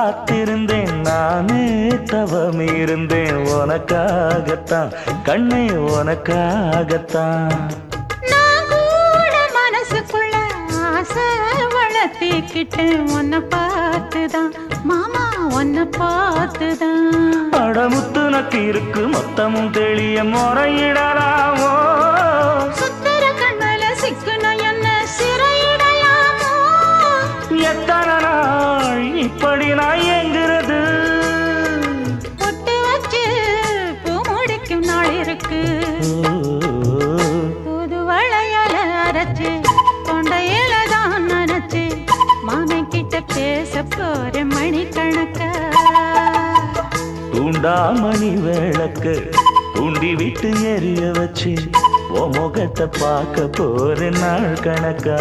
காத்திருந்தேன் நானே தவம் இருந்தேன் உனக்காகத்தான் கண்ணே உனக்காகத்தான் நான் கூட மனசுக்குள்ள ஆசை வளர்த்திக்கிட்டேன் உன்னை பார்த்துதான் மாமா உன்னை பார்த்துதான் அடமுத்து நக்கு இருக்கு மொத்தமும் தெளிய முறையிடலாமோ சுத்தர கண்மல சிக்கன என்ன சிறையிடையாமோ எத்தனை நாள் இப்படி நான் எங்கிறது பொட்டு வச்சு பூ முடிக்கும் நாள் இருக்கு புது வளையல அரைச்சு தொண்டையில தான் நினைச்சு மாமன் கிட்ட பேச போற மணிக்கணக்கா தூண்டாமணி விளக்கு தூண்டி விட்டு எரிய வச்சு உன் முகத்தை பார்க்க போற நாள் கணக்கா